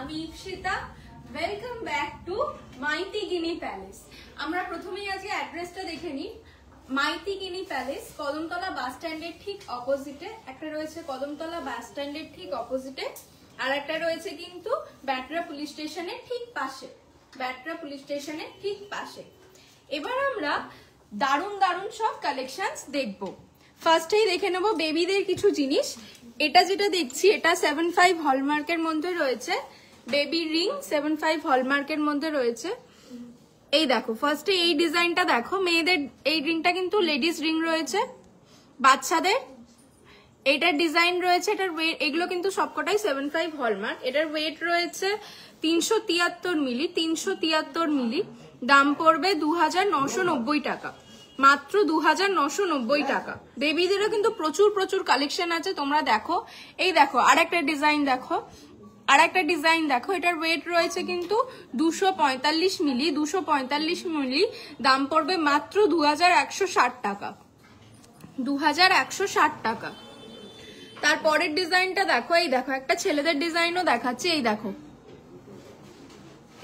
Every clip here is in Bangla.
আমি Ipsita. Welcome back to Maity Ginni palace. আমরা প্রথমেই আজকে অ্যাড্রেসটা দেখে নিই। মাইতি গিনি প্যালেস কদমতলা বাস স্ট্যান্ডের ঠিক অপোজিটে। একটা রয়েছে কদমতলা বাস স্ট্যান্ডের ঠিক অপোজিটে, আর একটা রয়েছে কিন্তু ব্যাটরা পুলিশ স্টেশনের ঠিক পাশে। ব্যাটরা পুলিশ স্টেশনের ঠিক পাশে। এবার আমরা দারুণ দারুণ সব কালেকশনস দেখবো। ফার্স্টেই দেখে নেবো বেবিদের কিছু জিনিস। এটা যেটা দেখছি এটা 7.5 হলমার্কের মধ্যে রয়েছে। বেবি রিং 7.5 হলমার্কের মধ্যে রয়েছে। এই দেখো ফার্স্টে এই ডিজাইনটা দেখো, মেয়েদের এই রিংটা কিন্তু লেডিস রিং রয়েছে, বাচ্চাদের এইটার ডিজাইন রয়েছে। এটার ওয়েট, এগুলো কিন্তু সবকটাই 7.5 হলমার্ক। এটার ওয়েট রয়েছে 373 মিলি। 373 মিলি। দাম পড়বে 2990 টাকা, মাত্র 2990 টাকা। বেবিদেরও কিন্তু প্রচুর প্রচুর কালেকশন আছে, তোমরা দেখো। এই দেখো আর একটা ডিজাইন দেখো, আর একটা ডিজাইন দেখো। এটার ওয়েট রয়েছে কিন্তু 245 মিলি। 245 মিলি। দাম পড়বে মাত্র 2160 টাকা, 2160 টাকা। তারপরের ডিজাইনটা দেখো, এই দেখো একটা ছেলেদের ডিজাইনও দেখাচ্ছি। এই দেখো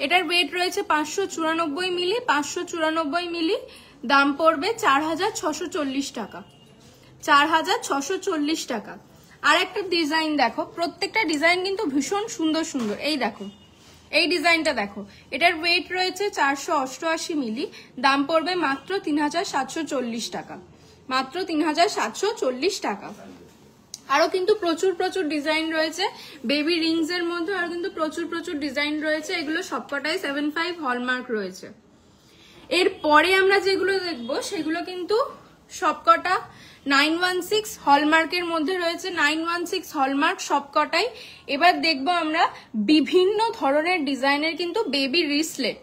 এটার ওয়েট রয়েছে 594 মিলি। 594 মিলি। দাম পড়বে 4640 টাকা, 4640 টাকা। আর একটা ডিজাইন দেখো, প্রত্যেকটা ডিজাইন কিন্তু ভীষণ সুন্দর সুন্দর। এই দেখো এই ডিজাইনটা দেখো, এটার ওয়েট রয়েছে 488 মিলি। দাম পড়বে মাত্র 3740 টাকা, মাত্র 3740 টাকা। আরো কিন্তু প্রচুর প্রচুর ডিজাইন রয়েছে বেবি রিংস এর মধ্যে, আর কিন্তু প্রচুর প্রচুর ডিজাইন রয়েছে। এগুলো সবকটাই 7.5 হলমার্ক রয়েছে। এরপরে আমরা যেগুলো দেখবো সেগুলো কিন্তু সবকটা 916 হলমার্কের মধ্যে রয়েছে। 916 হলমার্ক সবকটাই। এবার দেখবো আমরা বিভিন্ন ধরনের ডিজাইনের কিন্তু বেবি রিসলেট,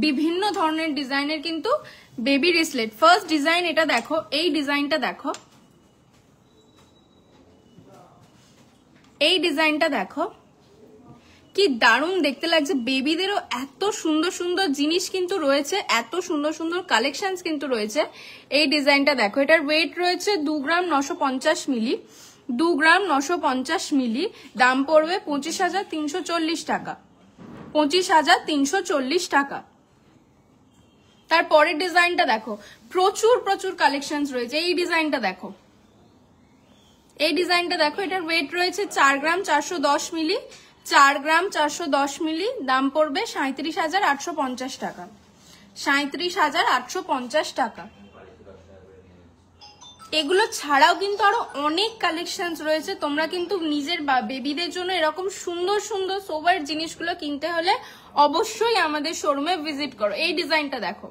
বিভিন্ন ধরনের ডিজাইনের কিন্তু বেবি রিসলেট। ফার্স্ট ডিজাইন এটা দেখো, এই ডিজাইনটা দেখো, এই ডিজাইনটা দেখো কি দারুণ দেখতে লাগছে। বেবিদেরও এত সুন্দর সুন্দর জিনিস কিন্তু রয়েছে, এত সুন্দর সুন্দর কালেকশনস কিন্তু রয়েছে। এই ডিজাইনটা দেখো, এটার ওয়েট রয়েছে 2 গ্রাম 950 মিলি। 2 গ্রাম 950 মিলি। দাম পড়বে 25,340 টাকা, 25,340 টাকা। তারপরের ডিজাইনটা দেখো, প্রচুর প্রচুর কালেকশনস রয়েছে। এই ডিজাইনটা দেখো, এই ডিজাইনটা দেখো, এটার ওয়েট রয়েছে 4 গ্রাম 410 মিলি। 4 গ্রাম 410 মিলি। দাম পড়বে 37,850 টাকা, 37,850 টাকা। এগুলো ছাড়াও কিন্তু আরো অনেক কালেকশনস রয়েছে। তোমরা কিন্তু নিজের বেবিদের জন্য এরকম সুন্দর সুন্দর সোবার জিনিসগুলো কিনতে হলে অবশ্যই আমাদের শোরুমে ভিজিট করো। এই ডিজাইনটা দেখো,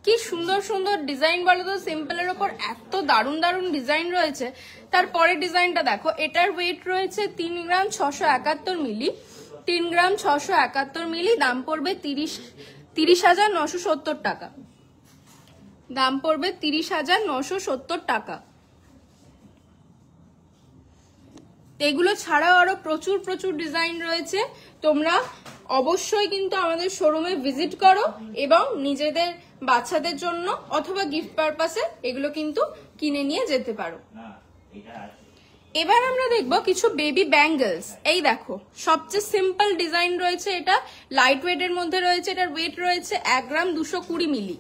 কি সুন্দর সুন্দর ডিজাইন বলো তো, সিম্পলের ওপর এত দারুণ দারুণ ডিজাইন রয়েছে। তারপরের ডিজাইনটা দেখো, এটার ওয়েট রয়েছে 3 গ্রাম 671 মিলি। 3 গ্রাম 671 মিলি। দাম পড়বে 30,970 টাকা, দাম পড়বে 30,970 টাকা। এগুলো ছাড়াও আরো প্রচুর প্রচুর ডিজাইন রয়েছে। তোমরা অবশ্যই কিন্তু আমাদের শোরুমে ভিজিট করো এবং নিজেদের বাচ্চাদের জন্য অথবা গিফট পারপাসে এগুলো কিন্তু কিনে নিয়ে যেতে পারো। এবার আমরা দেখবো কিছু বেবি ব্যাঙ্গেলস। এই দেখো সবচেয়ে সিম্পল ডিজাইন রয়েছে, এটা লাইট ওয়েট এর মধ্যে রয়েছে। এটার ওয়েট রয়েছে 1 গ্রাম 220 মিলি।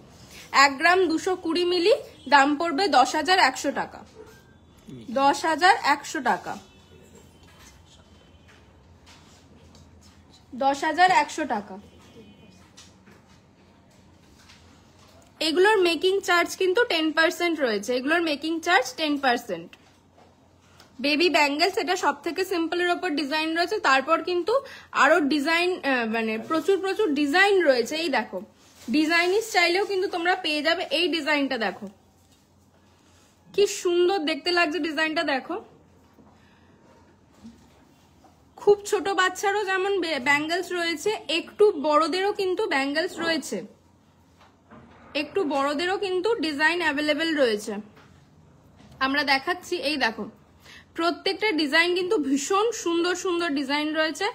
1 গ্রাম 220 মিলি। দাম পড়বে 10,100 টাকা, 10,100 টাকা, 10,100 টাকা। এগুলোর মেকিং চার্জ কিন্তু 10% রয়েছে। এগুলোর মেকিং চার্জ 10%। বেবি ব্যাঙ্গেলস এটা সব থেকে সিম্পলের ওপর ডিজাইন রয়েছে। তারপর কিন্তু আরো ডিজাইন মানে প্রচুর প্রচুর ডিজাইন রয়েছে। এই দেখো ডিজাইনি স্টাইলেও কিন্তু তোমরা পেয়ে যাবে। এই ডিজাইনটা দেখো কি সুন্দর দেখতে লাগছে, ডিজাইনটা দেখো। খুব ছোট বাচ্চারও যেমন ব্যাঙ্গেলস রয়েছে, একটু বড়দেরও কিন্তু ব্যাঙ্গেলস রয়েছে, একটু বড়দেরও কিন্তু ডিজাইন অ্যাভেলেবেল রয়েছে। আমরা দেখাচ্ছি। এই দেখো প্রত্যেকটা ডিজাইন কিন্তু ভীষণ সুন্দর সুন্দর ডিজাইন রয়েছে।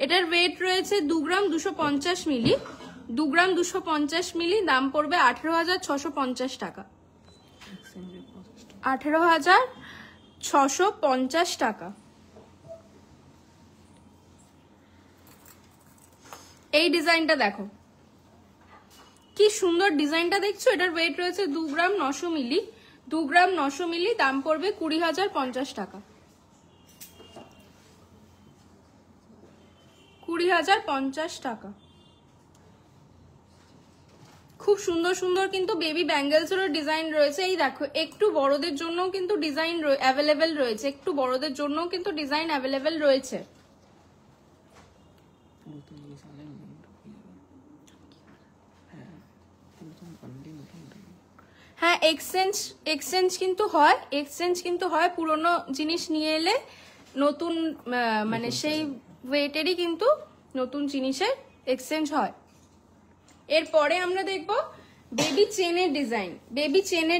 এটার ওয়েট রয়েছে 2 গ্রাম 250 মিলি। 2 গ্রাম 250 মিলি। দাম পড়বে 18,650 টাকা, 18,650 টাকা। এই ডিজাইনটা দেখো, কি সুন্দর ডিজাইনটা দেখছো। এটার ওয়েট রয়েছে 2 গ্রাম 900 মিলি, 2 গ্রাম 900 মিলি, দাম পড়বে 20,050 টাকা, 20,050 টাকা। খুব সুন্দর সুন্দর কিন্তু বেবি ব্যাঙ্গেলসেরও ডিজাইন রয়েছে। এই দেখো, একটু বড়দের জন্যও কিন্তু ডিজাইন অ্যাভেলেবেল রয়েছে, একটু বড়দের জন্যও কিন্তু ডিজাইন অ্যাভেলেবেল রয়েছে। হ্যাঁ, এক্সচেঞ্জ কিন্তু হয়, পুরনো জিনিস নিয়ে এলে নতুন মানে সেই ওয়েটেরই কিন্তু নতুন জিনিসের এক্সচেঞ্জ হয়। এরপরে আমরা দেখব বেবি চেনের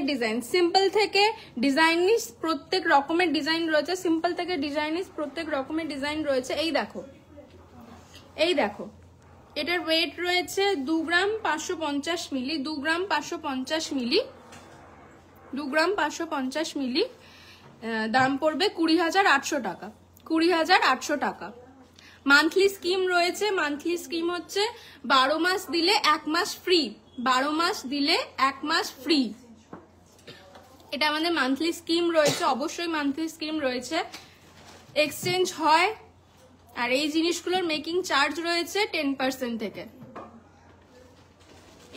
ডিজাইন। সিম্পল থেকে ডিজাইনিশ প্রত্যেক রকমের ডিজাইন রয়েছে, সিম্পল থেকে ডিজাইনিশ প্রত্যেক রকমের ডিজাইন রয়েছে। এই দেখো, এটার ওয়েট রয়েছে 2 গ্রাম 550 মিলি, 2 গ্রাম 550 মিলি, 2 গ্রাম 550 মিলি, দাম পড়বে 20,800 টাকা, 20,800 টাকা। মান্থলি স্কিম রয়েছে, মান্থলি স্কিম হচ্ছে 12 মাস দিলে 1 মাস ফ্রি, 12 মাস দিলে 1 মাস ফ্রি। এটা আমাদের মান্থলি স্কিম রয়েছে, অবশ্যই মান্থলি স্কিম রয়েছে, এক্সচেঞ্জ হয়। আর এই জিনিসগুলোর মেকিং চার্জ রয়েছে 10% থেকে।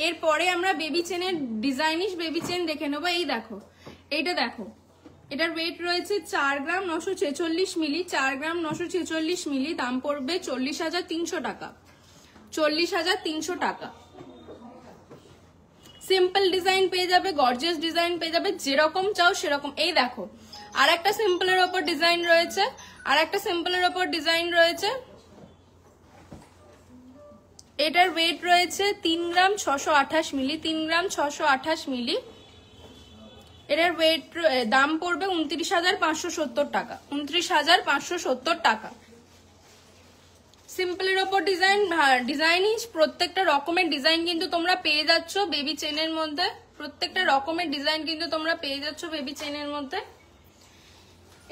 এরপরে আমরা বেবি চেনের ডিজাইনিশ বেবি চেন দেখে নেবো। এই দেখো, এইটা দেখো, এটার ওয়েট রয়েছে 4 গ্রাম 946 মিলি, 4 গ্রাম 946 মিলি, দাম পড়বে 40,300 টাকা, 40,300 টাকা। সিম্পল ডিজাইন পেয়ে যাবে, গর্জিয়াস ডিজাইন পেয়ে যাবে, যেরকম চাও সেরকম। এই দেখো, আর একটা সিম্পলের ওপর ডিজাইন রয়েছে, এটার ওয়েট রয়েছে 3 গ্রাম 628 মিলি, 3 গ্রাম 628 মিলি, এটার ওয়েট দাম পড়বে 29,570 টাকা, 29,570 টাকা। সিম্পলের ওপর ডিজাইনিশ প্রত্যেকটা রকমের ডিজাইন কিন্তু তোমরা পেয়ে যাচ্ছ বেবি চেনের মধ্যে, প্রত্যেকটা রকমের ডিজাইন কিন্তু তোমরা পেয়ে যাচ্ছ বেবি চেনের মধ্যে।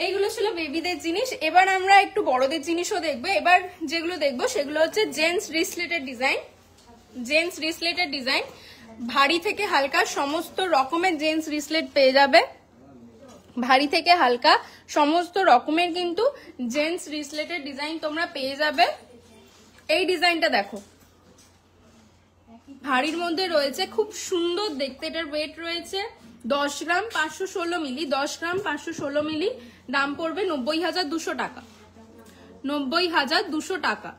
এইগুলো ছিল বেবিদের জিনিস। এবার আমরা একটু বড়দের জিনিসও দেখবো। এবার যেগুলো দেখবো সেগুলো হচ্ছে জেন্টস রিসলেটেড ডিজাইন, ভারী থেকে হালকা সমস্ত রকমের জেন্টস রিসলেট পেয়ে যাবে, ভারী থেকে হালকা সমস্ত রকমের কিন্তু জেন্টস রিসলেটেড ডিজাইন তোমরা পেয়ে যাবে। এই ডিজাইনটা দেখো, ভারীর মধ্যে রয়েছে, খুব সুন্দর দেখতে। এটার ওয়েট রয়েছে 10 গ্রাম 516 মিলি, 10 গ্রাম 516 মিলি, দাম পড়বে 90,200 টাকা, 90,200 টাকা।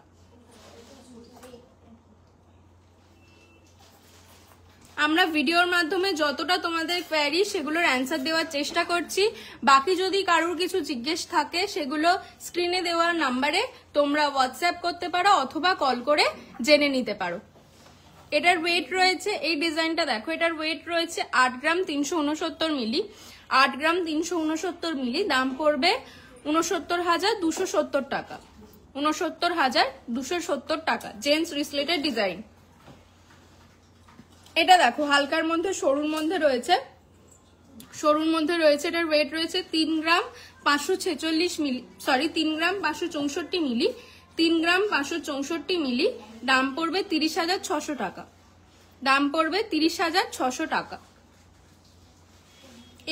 আমরা ভিডিওর মাধ্যমে যতটা তোমাদের কোয়েরি সেগুলোর অ্যান্সার দেওয়ার চেষ্টা করছি। বাকি যদি কারোর কিছু জিজ্ঞেস থাকে সেগুলো স্ক্রিনে দেওয়ার নাম্বারে তোমরা হোয়াটসঅ্যাপ করতে পারো অথবা কল করে জেনে নিতে পারো। এটার ওয়েট রয়েছে, এই ডিজাইনটা দেখো, এটার ওয়েট রয়েছে 8 গ্রাম 369 মিলি, 8 গ্রাম 369 মিলি, দাম পড়বে 69,270 টাকা, 69,270 টাকা। জেন্টস রিসলেটেড ডিজাইন। এটা দেখো, হালকার মধ্যে সরুর মধ্যে রয়েছে, এটার ওয়েট রয়েছে 3 গ্রাম 546 মিলি, 3 গ্রাম 564 মিলি, 3 গ্রাম 564 মিলি, দাম পড়বে 30,600 টাকা, দাম পড়বে 30,600 টাকা।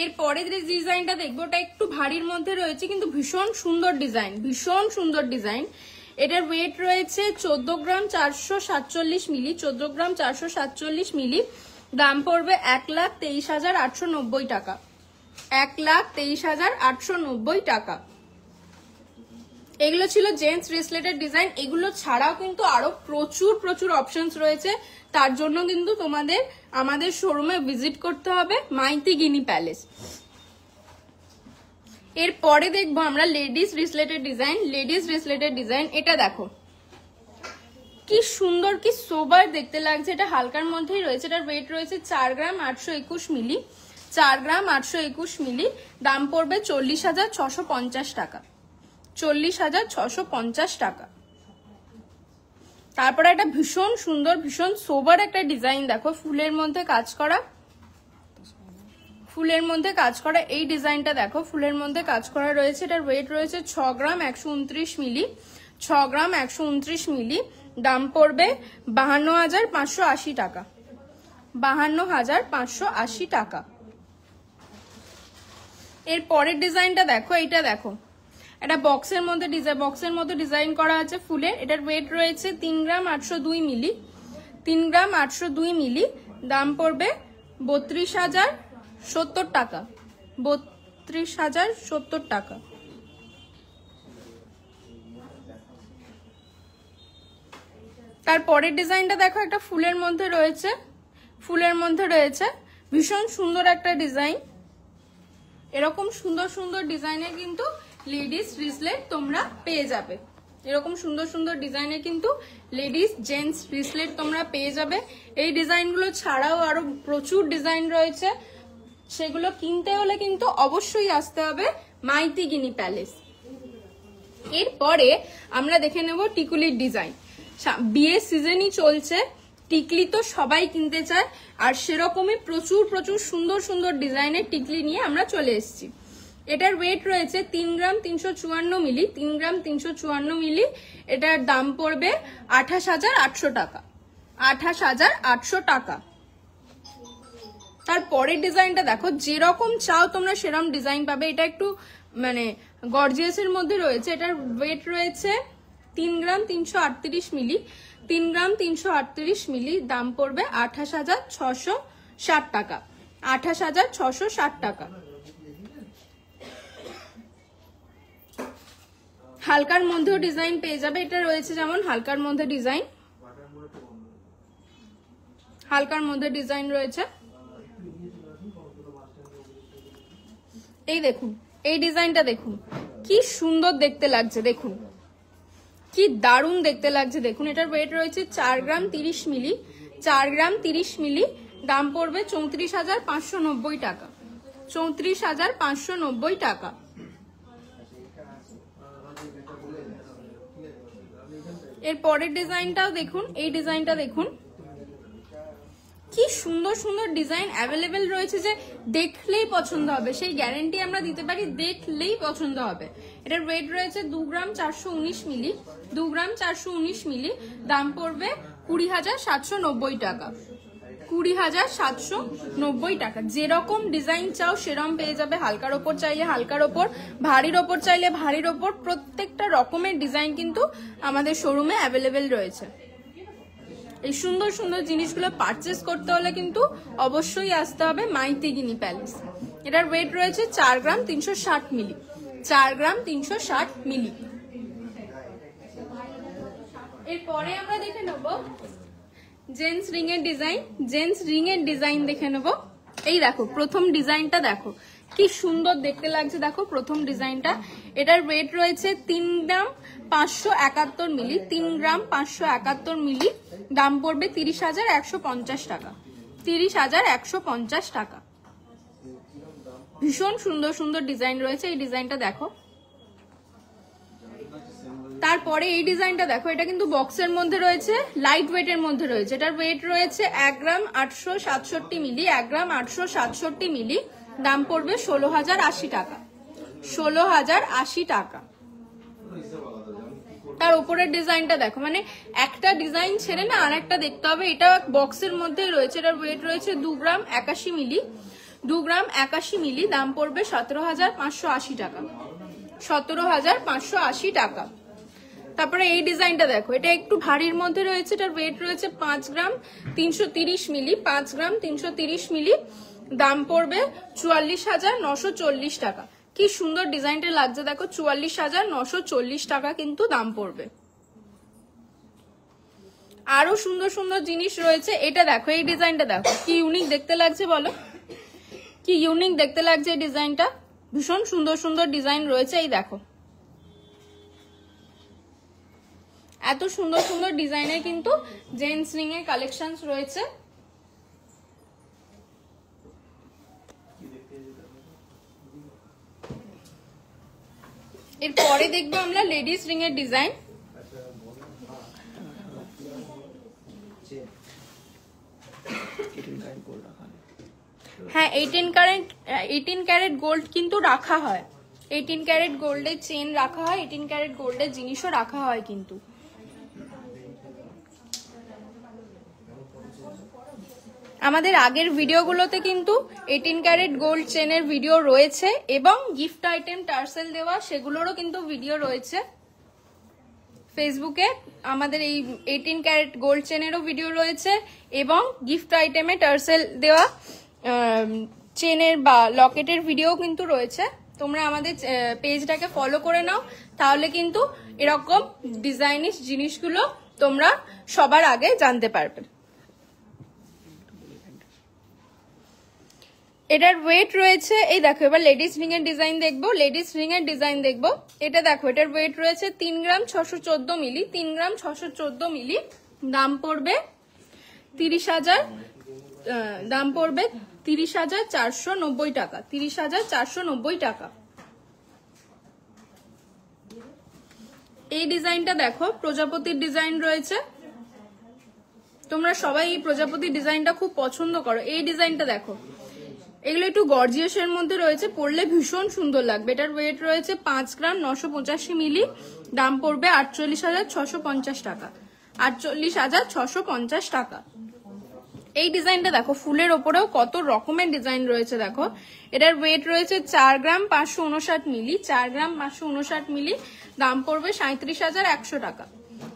এরপরে যে ডিজাইনটা দেখবো ওটা একটু ভারীর মধ্যে রয়েছে কিন্তু ভীষণ সুন্দর ডিজাইন, এটার ওয়েট রয়েছে 14 গ্রাম 447 মিলি, 14 গ্রাম 447 মিলি, দাম পড়বে 1,23,890 টাকা, 1,23,890 টাকা। এগুলো ছিল জেন্টস রিসলেটেড ডিজাইন। এগুলো ছাড়াও কিন্তু আরো প্রচুর অপশনস রয়েছে, তার জন্য কিন্তু তোমাদের আমাদের শোরুমে ভিজিট করতে হবে, মাইতি গিনি প্যালেস। এরপরে দেখবো আমরা লেডিস রিসলেটেড ডিজাইন। এটা দেখো, কি সুন্দর, কি সোবার দেখতে লাগছে। এটা হালকার মধ্যেই রয়েছে, এটার ওয়েট রয়েছে 4 গ্রাম 821 মিলি, 4 গ্রাম 821 মিলি, দাম পড়বে 40,650 টাকা, 40,650 টাকা। তারপরে একটা ভীষণ সুন্দর ভীষণ সোবার একটা ডিজাইন দেখো, ফুলের মধ্যে কাজ করা, এই ডিজাইনটা দেখো, ফুলের মধ্যে কাজ করা রয়েছে। এটার ওয়েট রয়েছে 6 গ্রাম 129 মিলি, 6 গ্রাম 129 মিলি, দাম পড়বে 52,580 টাকা। 52,580 টাকা। এর পরের ডিজাইনটা দেখো, এইটা দেখো, এটা বক্সের মধ্যে ডিজাইন করা আছে ফুলের। এটার ওয়েট রয়েছে 3 গ্রাম 802 মিলি, 3 গ্রাম 802 মিলি, দাম পড়বে 32,070 টাকা। 32,070 টাকা। তারপরের ডিজাইনটা দেখো, একটা ফুলের মধ্যে রয়েছে, ভীষণ সুন্দর একটা ডিজাইন। এরকম সুন্দর সুন্দর ডিজাইনের কিন্তু লেডিস রিসলেট তোমরা পেয়ে যাবে। এরকম সুন্দর সুন্দর ডিজাইনের কিন্তু লেডিস জেন্টস রিসলেট তোমরা পেয়ে যাবে। এই ডিজাইনগুলো ছাড়াও আরো প্রচুর ডিজাইন রয়েছে, সেগুলো কিনতে হলে কিন্তু অবশ্যই আসতে হবে মাইতি গিনি প্যালেস। এরপরে আমরা দেখে নেব টিকুলির ডিজাইন। বিয়ের সিজনই চলছে, টিকলি তো সবাই কিনতে চায়, আর সেরকমই প্রচুর প্রচুর সুন্দর সুন্দর ডিজাইনের টিকলি নিয়ে আমরা চলে এসেছি। এটার ওয়েট রয়েছে 3 গ্রাম 354 মিলি, 3 গ্রাম 354 মিলি। এটার দাম পড়বে 28,800 টাকা। 28,800 টাকা। তারপরের ডিজাইনটা দেখো, যেরকম চাও তোমরা সেরকম ডিজাইন পাবে। এটা একটু মানে গর্জিয়াসের মধ্যে রয়েছে। এটার ওয়েট রয়েছে 3 গ্রাম 338 মিলি, 3 গ্রাম 338 মিলি, দাম পড়বে 28,660 টাকা। 28,660 টাকা। হালকার মধ্যেও ডিজাইন পেয়ে যাবে। এটা রয়েছে যেমন হালকার মধ্যে ডিজাইন রয়েছে। এই দেখুন, এই ডিজাইনটা দেখুন, কি সুন্দর দেখতে লাগছে, দেখুন কি দারুণ দেখতে লাগছে। দেখুন, এটার ওয়েট রয়েছে 4 গ্রাম 30 মিলি, 4 গ্রাম 30 মিলি, দাম পড়বে 34,590 টাকা। 34,590 টাকা। এর পরের ডিজাইনটাও দেখুন, এই ডিজাইনটা দেখুন, কি সুন্দর সুন্দর ডিজাইন অ্যাভেলেবেল রয়েছে, যে দেখলেই পছন্দ হবে, সেই গ্যারান্টি আমরা দিতে পারি, দেখলেই পছন্দ হবে। এটার ওয়েট রয়েছে 2 গ্রাম 419 মিলি, 2 গ্রাম 419 মিলি, দাম পড়বে 20,790 টাকা। 20,790 টাকা। যেরকম ডিজাইন চাও সেরকম পেয়ে যাবে। হালকার ওপর চাইলে হালকার ওপর, ভারীর ওপর চাইলে ভারীর ওপর, প্রত্যেকটা রকমের ডিজাইন কিন্তু আমাদের শোরুমে অ্যাভেলেবেল রয়েছে। এই সুন্দর সুন্দর জিনিসগুলো পারচেস করতে হলে কিন্তু অবশ্যই আসতে হবে মাইতি গিনি প্যালেস। এটার ওয়েট রয়েছে 4 গ্রাম 360 মিলি, 4 গ্রাম 360 মিলি। এরপরে আমরা দেখে নেব জেন্টস রিং এর ডিজাইন। জেন্টস রিং এর ডিজাইন দেখে নেব। এই দেখো, প্রথম ডিজাইনটা দেখো কি সুন্দর দেখতে লাগছে। দেখো প্রথম ডিজাইনটা। এটার ওয়েট রয়েছে 3 গ্রাম 571 মিলি, 3 গ্রাম 571 মিলি, দাম পড়বে 30,150 টাকা। 30,150 টাকা। ভীষণ সুন্দর সুন্দর ডিজাইন রয়েছে। এই ডিজাইনটা দেখো। তারপরে এই ডিজাইনটা দেখো, এটা কিন্তু বক্সের মধ্যে রয়েছে, লাইট ওয়েটের মধ্যে রয়েছে। এটার ওয়েট রয়েছে 1 গ্রাম 867 মিলি, 1 গ্রাম 867 মিলি, দাম পড়বে 16,080 টাকা। 16,080 টাকা। তার উপরের ডিজাইনটা দেখো, মানে একটা ডিজাইন ছেড়ে না আর একটা দেখতে হবে। এটা বক্সের মধ্যেই রয়েছে। এটার ওয়েট রয়েছে 2 গ্রাম 81 মিলি, 2 গ্রাম 81 মিলি, দাম পড়বে 17,580 টাকা। 17,580 টাকা। তারপরে এই ডিজাইনটা দেখো, এটা একটু ভারীর মধ্যে রয়েছে। এটার ওয়েট রয়েছে 5 গ্রাম 330 মিলি, 5 গ্রাম 330 মিলি, দাম পড়বে 44,940 টাকা। কি সুন্দর ডিজাইনটা লাগছে দেখো, 44,940 টাকা কিন্তু দাম পড়বে। আরো সুন্দর সুন্দর জিনিস রয়েছে। এটা দেখো, এই ডিজাইনটা দেখো, কি ইউনিক দেখতে লাগছে বলো, কি ইউনিক দেখতে লাগছে এই ডিজাইনটা। ভীষণ সুন্দর সুন্দর ডিজাইন রয়েছে। এই দেখো, এত সুন্দর সুন্দর ডিজাইনের কিন্তু জেন্টস রিং এর কালেকশনস রয়েছে। এরপরে দেখবো আমরা লেডিস রিং এর ডিজাইন। হ্যাঁ, 18 ক্যারেট গোল্ড কিন্তু রাখা হয়। 18 ক্যারেট গোল্ডের চেন রাখা হয়, 18 ক্যারেট গোল্ডের জিনিসও রাখা হয় কিন্তু। আমাদের আগের ভিডিওগুলোতে কিন্তু 18 ক্যারেট গোল্ড চেনের ভিডিও রয়েছে এবং গিফট আইটেম টার্সেল দেওয়া সেগুলোরও কিন্তু ভিডিও রয়েছে ফেসবুকে। আমাদের এই 18 ক্যারেট গোল্ড চেনেরও ভিডিও রয়েছে এবং গিফট আইটেমে টার্সেল দেওয়া চেনের বা লকেটের ভিডিও কিন্তু রয়েছে। তোমরা আমাদের পেজটাকে ফলো করে নাও, তাহলে কিন্তু এরকম ডিজাইনিশ জিনিসগুলো তোমরা সবার আগে জানতে পারবে। এটার ওয়েট রয়েছে, এই দেখো এবার লেডিস রিং এর ডিজাইন দেখবো, লেডিস রিং এর ডিজাইন দেখবো। এটা দেখো, এটার ওয়েট রয়েছে 3 গ্রাম 614 মিলি, 3 গ্রাম 614 মিলি। দাম পড়বে 30,000, দাম পড়বে 30,490 টাকা, 30,490 টাকা। এই ডিজাইনটা দেখো, প্রজাপতির ডিজাইন রয়েছে। তোমরা সবাই এই প্রজাপতির ডিজাইনটা খুব পছন্দ করো। এই ডিজাইনটা দেখো, এগুলো একটু গর্জিয়াসের মধ্যে রয়েছে, পরলে ভীষণ সুন্দর লাগবে। এটার ওয়েট রয়েছে 5 গ্রাম 985 মিলি। দাম পড়বে 48,650 টাকা, 48,650 টাকা। এই ডিজাইনটা দেখো, ফুলের ওপরেও কত রকমের ডিজাইন রয়েছে দেখো। এটার ওয়েট রয়েছে 4 গ্রাম 559 মিলি, 4 গ্রাম 559 মিলি। দাম পড়বে 37,100 টাকা,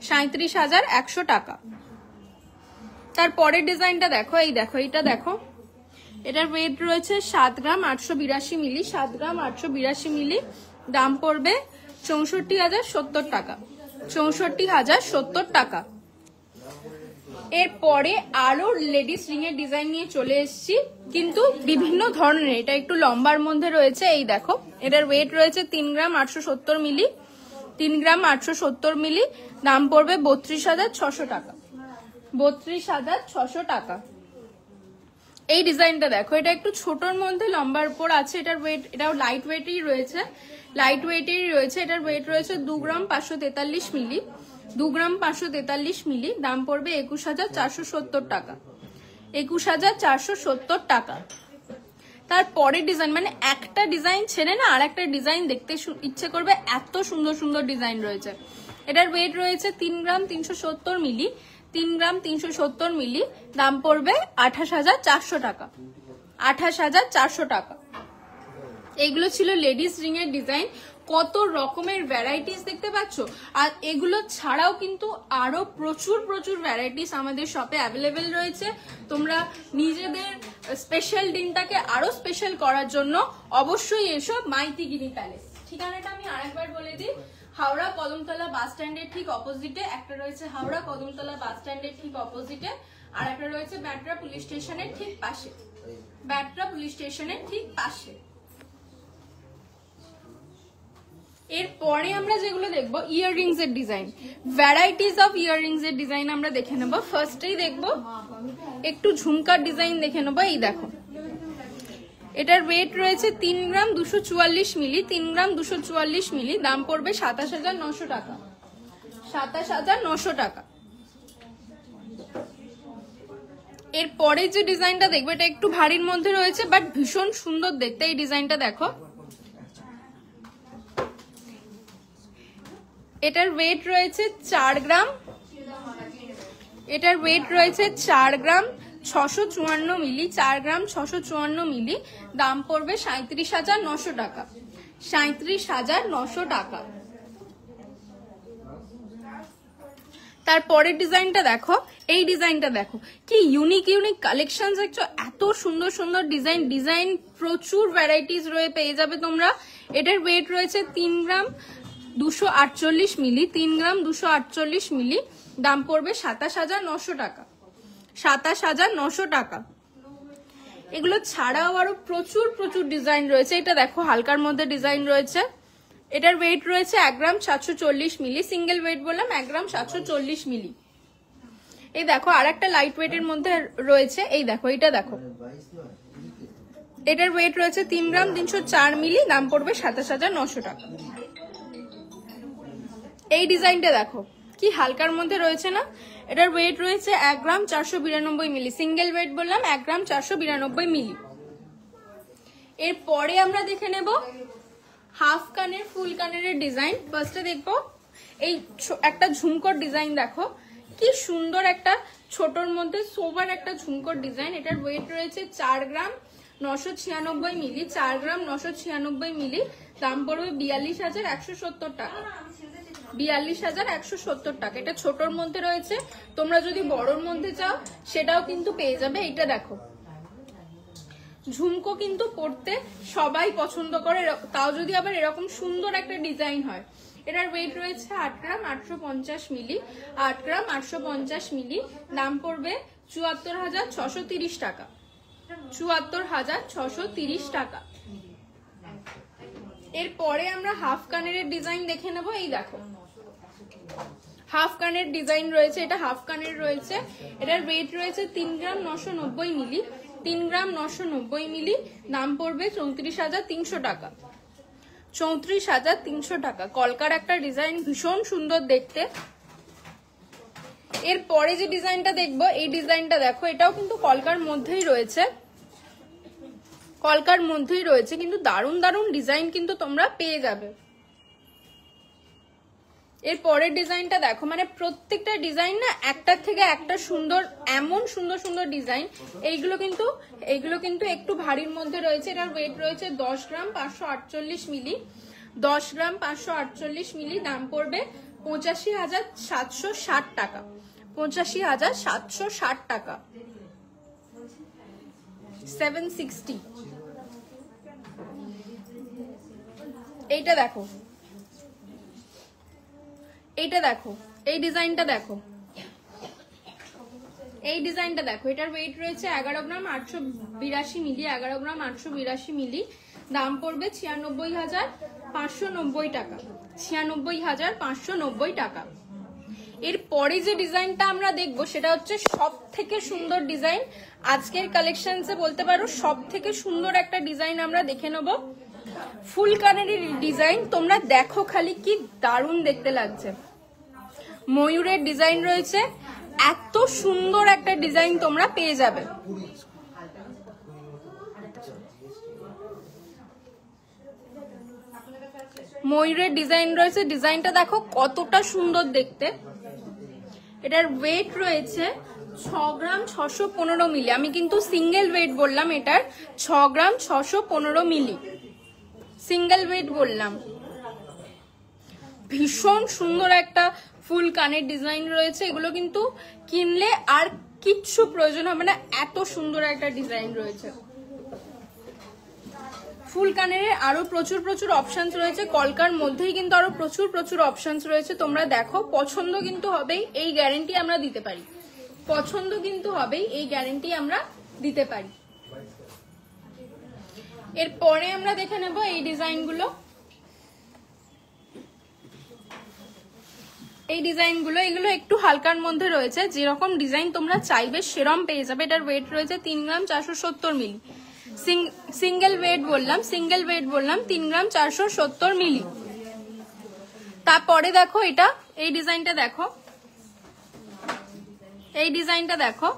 37,100 টাকা। তারপরের ডিজাইনটা দেখো, এই দেখো, এইটা দেখো। এটার ওয়েট রয়েছে 7 গ্রাম 882 মিলি, 7 গ্রাম 882 মিলি। দাম পড়বে 64,070 টাকা, 64,070 টাকা। এরপরে আরো লেডিস রিং এর ডিজাইন নিয়ে চলে এসেছি, কিন্তু বিভিন্ন ধরনের। এটা একটু লম্বার মধ্যে রয়েছে, এই দেখো। এটার ওয়েট রয়েছে 3 গ্রাম 870 মিলি, 3 গ্রাম 870 মিলি। দাম পড়বে 32,600 টাকা, 32,600 টাকা। এই ডিজাইনটা দেখো, এটা একটু ছোটর মধ্যে লম্বার উপর আছে। এটার ওয়েট, এটাও লাইট ওয়েটেরই রয়েছে, লাইট ওয়েটেরই রয়েছে। এটার ওয়েট রয়েছে 2 গ্রাম 543 মিলি, 2 গ্রাম 543 মিলি। দাম পড়বে 21,470 টাকা, 21,470 টাকা। তারপরে ডিজাইন, মানে একটা ডিজাইন ছেড়ে না আর একটা ডিজাইন দেখতে ইচ্ছে করবে, এত সুন্দর সুন্দর ডিজাইন রয়েছে। এটার ওয়েট রয়েছে 3 গ্রাম 370 মিলি, 3 গ্রাম 370 মিলি। দাম পড়বে 28,400 টাকা, 28,400 টাকা। এগুলো ছিল লেডিস রিং এর ডিজাইন। কত রকমের ভ্যারাইটিস দেখতে পাচ্ছ। আর এগুলো ছাড়াও কিন্তু আরো প্রচুর প্রচুর ভ্যারাইটিস আমাদের শপে অ্যাভেলেবেল রয়েছে। তোমরা নিজেদের স্পেশাল দিনটাকে আরো স্পেশাল করার জন্য অবশ্যই এসো মাইতি গিনি প্যালেস। ঠিকানাটা আমি আরেকবার বলে দিই, হাওড়া কদমতলা বাস স্ট্যান্ডের ঠিক অপোজিটে একটা রয়েছে, হাওড়া কদমতলা বাস স্ট্যান্ডের ঠিক অপোজিটে, আর একটা রয়েছে ব্যাটরা পুলিশ স্টেশনের ঠিক পাশে, ব্যাটরা পুলিশ স্টেশনের ঠিক পাশে। এরপরে আমরা যেগুলো দেখবো ইয়াররিংস এর ডিজাইন, ভ্যারাইটিস অফ ইয়াররিংস এর ডিজাইন আমরা দেখে নেব। ফার্স্টেই দেখবো একটু ঝুমকার ডিজাইন দেখে নেবো। এই দেখো, এটার ওয়েট রয়েছে 3 গ্রাম 244 মিলি, 3 গ্রাম 244 মিলি। দাম পড়বে 27,900 টাকা, 27,900 টাকা। এরপরে যে ডিজাইনটা দেখবো, এটা একটু ভারীর মধ্যে রয়েছে বাট ভীষণ সুন্দর দেখতে। এই ডিজাইনটা দেখো, এটার ওয়েট রয়েছে 4 গ্রাম, এটার ওয়েট রয়েছে 4 গ্রাম 654 মিলি, 4 গ্রাম 654 মিলি। দাম পড়বে 37,900 টাকা, 37,900 টাকা। তারপরের ডিজাইনটা দেখো, এই ডিজাইনটা দেখো, কি ইউনিক ইউনিক কালেকশন দেখছো। এত সুন্দর সুন্দর ডিজাইন, ডিজাইন প্রচুর ভ্যারাইটিস রয়ে পেয়ে যাবে তোমরা। এটার ওয়েট রয়েছে 3 গ্রাম 248 মিলি, 3 গ্রাম 248 মিলি। দাম পড়বে 27,900 টাকা, 27,900 টাকা। এগুলো ছাড়াও আরো প্রচুর প্রচুর ডিজাইন রয়েছে। এটা দেখো, হালকার মধ্যে ডিজাইন রয়েছে। এটার ওয়েট রয়েছে 1 গ্রাম 740 মিলি, সিঙ্গেল ওয়েট বললাম, 1 গ্রাম 740 মিলি। এই দেখো, আর একটা লাইট ওয়েটের মধ্যে রয়েছে। এই দেখো, এটা দেখো, এটার ওয়েট রয়েছে 3 গ্রাম 304 মিলি। দাম পড়বে 27,900 টাকা। এই ডিজাইনটা দেখো, কি হালকার মধ্যে রয়েছে না। এটার ওয়েট রয়েছে 1 গ্রাম 492 মিলি, সিঙ্গেল ওয়েট বললাম, 1 গ্রাম 492 মিলি। এরপরে আমরা দেখে নেব হাফ কানের ফুল কানের ডিজাইন। ফার্স্টে দেখবো এই একটা ঝুমকোর ডিজাইন, দেখো কি সুন্দর একটা ছোটর মধ্যে সোবার একটা ঝুমকোর ডিজাইন। এটার ওয়েট রয়েছে 4 গ্রাম 996 মিলি, 4 গ্রাম 996 মিলি। দাম পড়বে 42,170 টাকা, 42,170 টাকা। এটা ছোটর মধ্যে রয়েছে, তোমরা যদি বড়র মধ্যে চাও সেটাও কিন্তু পেয়ে যাবে। এটা দেখো ঝুমকো কিন্তু পড়তে সবাই পছন্দ করে, তাও যদি আবার এরকম সুন্দর একটা ডিজাইন হয়। এটার ওয়েট রয়েছে 8 গ্রাম 850 মিলি, 8 গ্রাম 850 মিলি। দাম পড়বে 74,630 টাকা, 74,630 টাকা। এরপরে আমরা হাফ কানের ডিজাইন দেখে নেব। এই দেখো হাফ কানের ডিজাইন রয়েছে, এটা হাফ কানের রয়েছে। এটার ওয়েট রয়েছে 3 গ্রাম 990 মিলি, 3 গ্রাম 990 মিলি। দাম পড়বে 34,300 টাকা, 34,300 টাকা। কলকার একটা ডিজাইন, ভীষণ সুন্দর দেখতে। এরপরে যে ডিজাইনটা দেখবো, এই ডিজাইনটা দেখো, এটাও কিন্তু কলকার মধ্যেই রয়েছে, কলকার মধ্যেই রয়েছে, কিন্তু দারুণ দারুণ ডিজাইন কিন্তু তোমরা পেয়ে যাবে। এর পরের ডিজাইনটা দেখো, মানে প্রত্যেকটা ডিজাইন না একটার থেকে একটা সুন্দর, এমন সুন্দর সুন্দর ডিজাইন। এইগুলো কিন্তু একটু ভারীর মধ্যে রয়েছে। এটার ওয়েট রয়েছে 10 গ্রাম 548 মিলি, 10 গ্রাম 548 মিলি। দাম পড়বে 85,760 টাকা, 85,760 টাকা, 760। এইটা দেখো, এইটা দেখো, এই ডিজাইনটা দেখো, এই ডিজাইনটা দেখো। এটার ওয়েট রয়েছে 11 গ্রাম 882 মিলি, 11 গ্রাম 882 মিলি। দাম পড়বে 96,590 টাকা, 96,590 টাকা। এরপরে যে ডিজাইনটা আমরা দেখবো সেটা হচ্ছে সব থেকে সুন্দর ডিজাইন আজকের কালেকশনসে, বলতে পারো সব থেকে সুন্দর একটা ডিজাইন আমরা দেখে নেব। ফুল কানের ডিজাইন, তোমরা দেখো খালি কি দারুণ দেখতে লাগছে। ময়ূরের ডিজাইন রয়েছে, এত সুন্দর একটা ডিজাইন তোমরা পেয়ে যাবে। ময়ূরের ডিজাইন রয়েছে, ডিজাইনটা দেখো কতটা সুন্দর দেখতে। এটার ওয়েট রয়েছে 6 গ্রাম 615 মিলি। আমি কিন্তু সিঙ্গেল ওয়েট বললাম, এটার 6 গ্রাম 615 মিলি সিঙ্গেল ওয়েট বললাম। ভীষণ সুন্দর একটা ফুল কানের ডিজাইন রয়েছে। এগুলো কিন্তু কিনলে আর কিচ্ছু প্রয়োজন হবে না, এত সুন্দর একটা ডিজাইন রয়েছে। ফুল কানের আরো প্রচুর প্রচুর অপশনস রয়েছে, কলকার মধ্যেই কিন্তু আরো প্রচুর প্রচুর অপশনস রয়েছে। তোমরা দেখো, পছন্দ কিন্তু হবেই, এই গ্যারান্টি আমরা দিতে পারি, পছন্দ কিন্তু হবেই, এই গ্যারান্টি আমরা দিতে পারি। এরপরে আমরা দেখে নেব এই ডিজাইনগুলো। এই ডিজাইনগুলো, এগুলো একটু হালকার মধ্যে রয়েছে, যেরকম ডিজাইন তোমরা চাইবে সেরকম পেয়ে যাবে। এটার ওয়েট রয়েছে 3 গ্রাম 470 মিলি, সিঙ্গেল ওয়েট বললাম, সিঙ্গেল ওয়েট বললাম, 3 গ্রাম 470 মিলি। তারপরে দেখো এটা, এই ডিজাইনটা দেখো, এই ডিজাইনটা দেখো,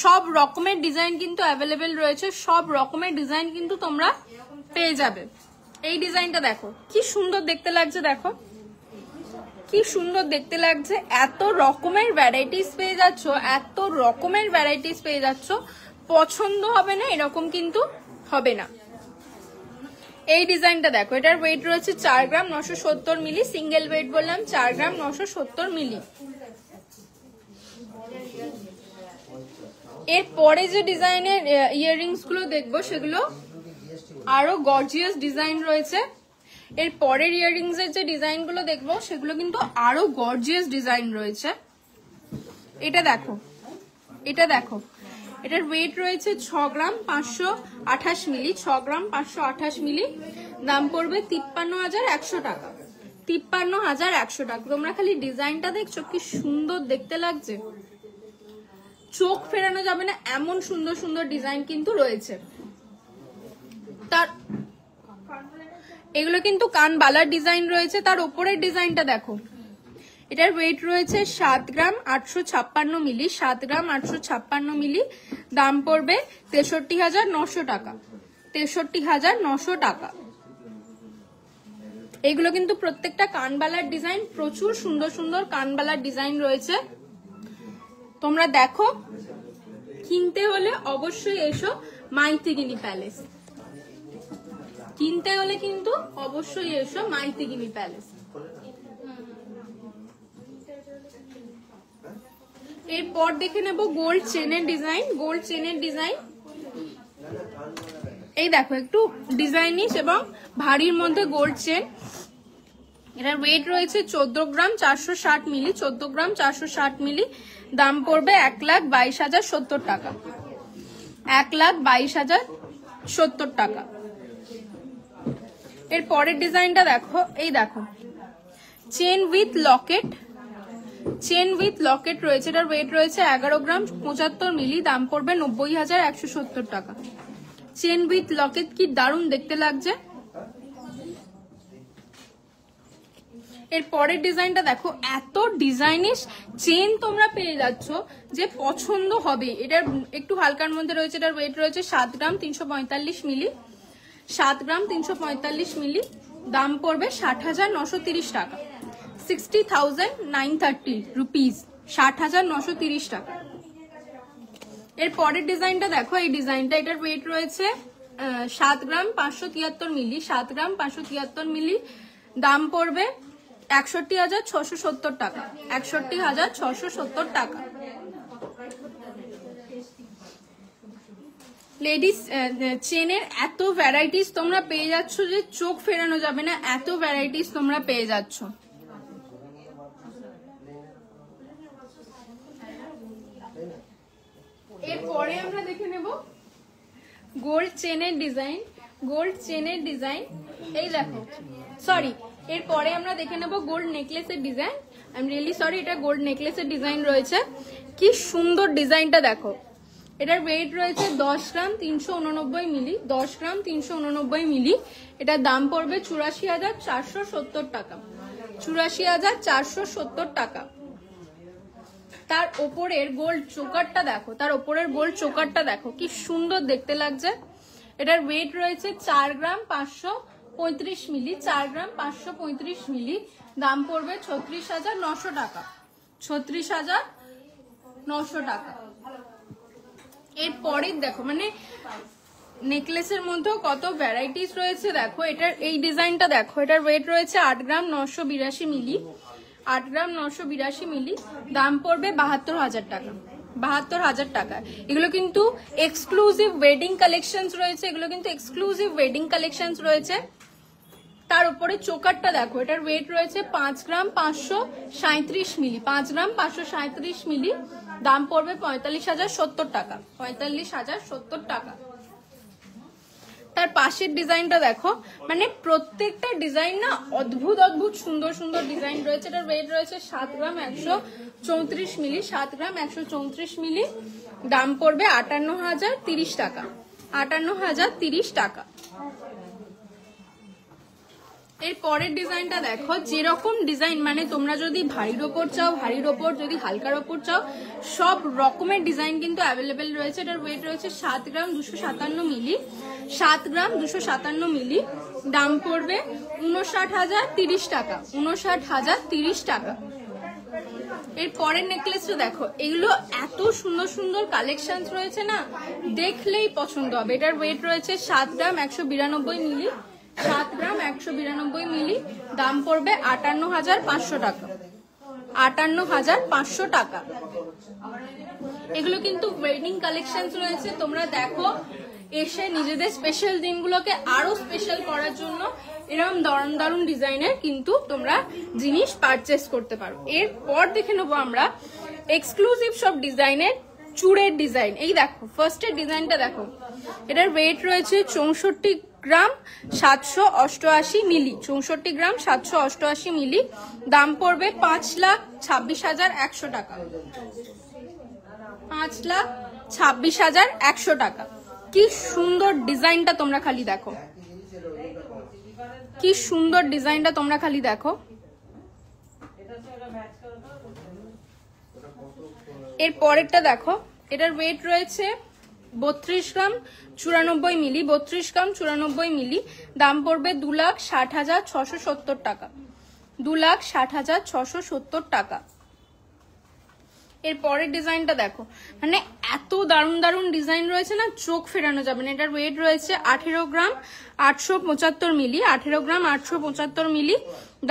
সব রকমের ডিজাইন কিন্তু অ্যাভেলেবেল রয়েছে, সব রকমের ডিজাইন কিন্তু তোমরা পেয়ে যাবে। এই ডিজাইনটা দেখো কি সুন্দর দেখতে লাগছে, দেখো কি সুন্দর দেখতে লাগছে। এত রকমের ভ্যারাইটিস পেয়ে যাচ্ছ, এত রকমের ভ্যারাইটিস পেয়ে যাচ্ছ, পছন্দ হবে না এরকম কিন্তু হবে না। এই ডিজাইনটা দেখো, এটার ওয়েট রয়েছে 4 গ্রাম 970 মিলি, সিঙ্গেল ওয়েট বললাম, 4 গ্রাম 970 মিলি। এরপরে যে ডিজাইনের ইয়াররিংস গুলো দেখবো সেগুলো আরো গর্জিয়াস ডিজাইন রয়েছে। এর পরের ইয়াররিংস এর যে ডিজাইন গুলো দেখবো সেগুলো কিন্তু আরো গর্জিয়াস ডিজাইন রয়েছে। এটা দেখো, এটা দেখো, এটার ওয়েট রয়েছে 6 গ্রাম 528 মিলি, 6 গ্রাম 528 মিলি। দাম পড়বে 53,100 টাকা, 53,100 টাকা। তোমরা খালি ডিজাইনটা দেখছো কি সুন্দর দেখতে লাগছে, চোখ ফেরানো যাবে না, এমন সুন্দর সুন্দর ডিজাইন কিন্তু রয়েছে। তার এগুলো কিন্তু কান বালার ডিজাইন রয়েছে। তার উপরের ডিজাইনটা দেখো, এটার ওয়েট রয়েছে 7 গ্রাম 856 মিলি, 7 গ্রাম 856 মিলি। দাম পড়বে 63,900 টাকা, 63,900 টাকা। এইগুলো কিন্তু প্রত্যেকটা কানবালার ডিজাইন, প্রচুর সুন্দর সুন্দর কানবালার ডিজাইন রয়েছে। তোমরা দেখো, কিনতে হলে অবশ্যই এসো মাইথিগিনি প্যালেস, কিনতে হলে কিন্তু অবশ্যই এসো মাইথিগিনি প্যালেস। এরপর দেখে নেব গোল্ড চেনের ডিজাইন। গোল্ড চেনের ডিজাইন এই দেখো, একটু ডিজাইনিশ এবং ভারীর মধ্যে গোল্ড চেন। এটার ওয়েট রয়েছে 14 গ্রাম 460 মিলি, 14 গ্রাম 460 মিলি। দাম পড়বে 1,22,070 টাকা, 1,22,070 টাকা। এর পরের ডিজাইনটা দেখো, এই দেখো chain with Locket, chain with Locket রয়েছে। এটার ওয়েট রয়েছে 11 গ্রাম 75 মিলি। দাম পড়বে 90,170 টাকা। চেন উইথ লকেট কি দারুণ দেখতে লাগছে। এর পরের ডিজাইনটা দেখো, এত ডিজাইনিশ চেন তোমরা পেয়ে যাচ্ছ যে পছন্দ হবে। এটার একটু হালকার মধ্যে রয়েছে। এটার ওয়েট রয়েছে 7 গ্রাম 345 মিলি, 7 গ্রাম 345 মিলি। দাম পড়বে 60,930 টাকা, 60,930 রুপিস, 60,930 টাকা। এর পরের ডিজাইনটা দেখো, এই ডিজাইনটা, এটার ওয়েট রয়েছে 7 গ্রাম 573 মিলি, 7 গ্রাম 573 মিলি। দাম পড়বে 61,670 টাকা, 61,670 টাকা। লেডিস চেনের এত ভ্যারাইটিস তোমরা পেয়ে যাচ্ছ যে চোখ ফেরানো যাবে না, এত ভ্যারাইটিস তোমরা পেয়ে যাচ্ছ। এরপরে আমরা দেখে নেব গোল্ড চেনের ডিজাইন, গোল্ড চেনের ডিজাইন। এই দেখো, সরি, এরপরে আমরা দেখে নেব গোল্ড নেকলেসের design. I am really sorry, এটা গোল্ড নেকলেসের ডিজাইন রয়েছে। কি সুন্দর ডিজাইনটা দেখো। এটার ওয়েট রয়েছে 10 গ্রাম 389 মিলি, 10 গ্রাম 389 মিলি। এটার দাম পড়বে 84,470 টাকা, 84,470 টাকা। তার ওপরের গোল্ড চোকারটা দেখো, তার ওপরের গোল্ড চোকারটা দেখো কি সুন্দর দেখতে লাগছে। এটার ওয়েট রয়েছে 4 গ্রাম 535 মিলি, 4 গ্রাম 535 মিলি। দাম পড়বে 36,900 টাকা, 36,900 টাকা। এরপরের দেখো, মানে নেকলেসের মধ্যেও কত ভ্যারাইটিস রয়েছে দেখো। এটার এই ডিজাইনটা দেখো, এটার ওয়েট রয়েছে 8 গ্রাম 982 মিলি, 8 গ্রাম 982 মিলি। দাম পড়বে 72,000 টাকা, 72,000 টাকা। এগুলো কিন্তু এক্সক্লুসিভ ওয়েডিং কালেকশনস রয়েছে, এগুলো কিন্তু এক্সক্লুসিভ ওয়েডিং কালেকশনস রয়েছে। তার উপরে চোকারটা দেখো, এটার ওয়েট রয়েছে 5 গ্রাম 537 মিলি, 5 গ্রাম 537 মিলি। দাম পড়বে 45,070 টাকা, 45,070 টাকা। তার পাশের ডিজাইনটা দেখো, মানে প্রত্যেকটা ডিজাইন না অদ্ভুত অদ্ভুত সুন্দর সুন্দর ডিজাইন রয়েছে। এটার ওয়েট রয়েছে 7 গ্রাম 134 মিলি, 7 গ্রাম 134 মিলি। দাম পড়বে 58,030 টাকা, 58,030 টাকা। এর পরের ডিজাইনটা দেখো, যেরকম ডিজাইন, মানে তোমরা যদি ভারীর ওপর চাও, ভারীর ওপর, যদি হালকার ওপর চাও, সব রকমের ডিজাইন কিন্তু অ্যাভেলেবেল রয়েছে। এটার ওয়েট রয়েছে 7 গ্রাম 257 মিলি, 7 গ্রাম 257 মিলি। দাম পড়বে 59,030 টাকা, 59,030 টাকা। এর পরের নেকলেসটা দেখো, এগুলো এত সুন্দর সুন্দর কালেকশন রয়েছে না, দেখলেই পছন্দ হবে। এটার ওয়েট রয়েছে 7 গ্রাম 192 মিলি, 7 গ্রাম 192 মিলি। দাম পড়বে 58,500 টাকা, 58,500 টাকা। এগুলো কিন্তু ওয়েডিং কালেকশন রয়েছে। তোমরা দেখো, এসে নিজেদের স্পেশাল দিনগুলোকে আরো স্পেশাল করার জন্য এরকম দারুণ দারুণ ডিজাইনের কিন্তু তোমরা জিনিস পারচেস করতে পারো। এরপর দেখে নেবো আমরা এক্সক্লুসিভ সব ডিজাইনের চূড়ের ডিজাইন। এই দেখো, ফার্স্টের ডিজাইনটা দেখো, এটার ওয়েট রয়েছে 64 গ্রাম 788 মিলি, 64 গ্রাম 788 মিলি। দাম পড়বে 5,26,100 টাকা, 5,26,100 টাকা। কি সুন্দর ডিজাইনটা তোমরা খালি দেখো, কি সুন্দর ডিজাইনটা তোমরা খালি দেখো। এর পরেরটা দেখো, এটার ওয়েট রয়েছে 32 গ্রাম 94 মিলি, 32 গ্রাম 94 মিলি, দাম পড়বে 2,60,670 টাকা, 2,60,670 টাকা। এর পরের ডিজাইনটা দেখো, মানে এত দারুণ দারুণ ডিজাইন রয়েছে না, চোখ ফেরানো যাবে না। এটার ওয়েট রয়েছে 18 গ্রাম 875 মিলি, 18 গ্রাম 875 মিলি,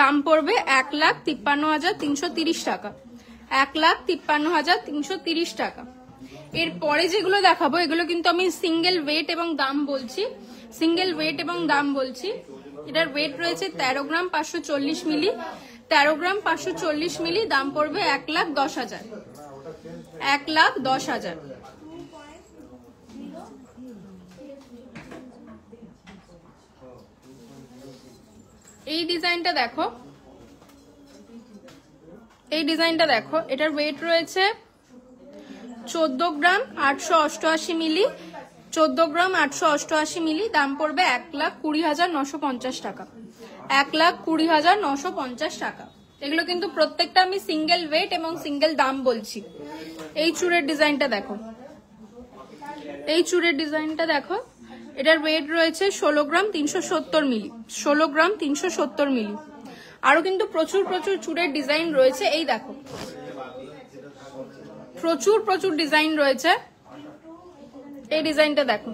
দাম পড়বে 1,53,330 টাকা, 1,53,330 টাকা। এর পরে যেগুলো দেখাবো এগুলো কিন্তু আমি সিঙ্গেল ওয়েট এবং দাম বলছি, সিঙ্গেল ওয়েট এবং দাম বলছি। এটার ওয়েট রয়েছে 13 গ্রাম 540 মিলি, 13 গ্রাম 540 মিলি, দাম পড়বে 1,10,000, 1,10,000। এই ডিজাইনটা দেখো, এই ডিজাইনটা দেখো, এটার ওয়েট রয়েছে 14 গ্রাম 888 মিলি, 14 গ্রাম 888 মিলি, দাম পড়বে 1,20,950 টাকা, 1,20,950 টাকা। এগুলো কিন্তু প্রত্যেকটা আমি সিঙ্গেল ওয়েট এবং সিঙ্গেল দাম বলছি। এই চুড়ের ডিজাইনটা দেখো, এই চুড়ের ডিজাইনটা দেখো, এটার ওয়েট রয়েছে 16 গ্রাম 370 মিলি, 16 গ্রাম 370 মিলি। আরো কিন্তু প্রচুর প্রচুর চুড়ের ডিজাইন রয়েছে। এই দেখো, প্রচুর প্রচুর ডিজাইন রয়েছে। এই ডিজাইনটা দেখো,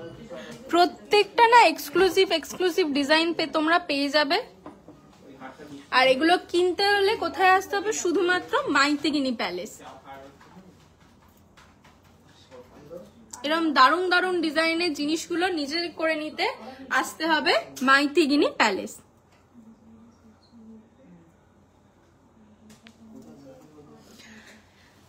প্রত্যেকটা না এক্সক্লুসিভ এক্সক্লুসিভ ডিজাইন তোমরা পেয়ে যাবে। আর এগুলো কিনতে হলে কোথায় আসতে হবে? শুধুমাত্র মাইথিগিনি প্যালেস। এরকম দারুণ দারুণ ডিজাইনের জিনিসগুলো নিজে করে নিতে আসতে হবে মাইথিগিনি প্যালেস।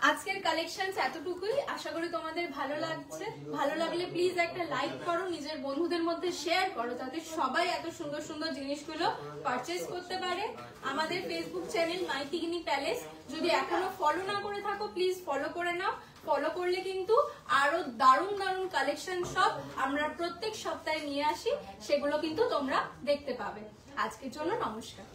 আজকের কালেকশন এতটুকুই, আশা করি তোমাদের ভালো লাগছে। ভালো লাগলে প্লিজ একটা লাইক করো, নিজের বন্ধুদের মধ্যে শেয়ার করো, যাতে সবাই এত সুন্দর সুন্দর জিনিসগুলো পারচেজ করতে পারে। আমাদের ফেসবুক চ্যানেল মাইথিগিনি প্যালেস যদি এখনো ফলো না করে থাকো প্লিজ ফলো করে নাও। ফলো করলে কিন্তু আরো দারুণ দারুণ কালেকশন সব আমরা প্রত্যেক সপ্তাহে নিয়ে আসি, সেগুলো কিন্তু তোমরা দেখতে পাবে। আজকের জন্য নমস্কার।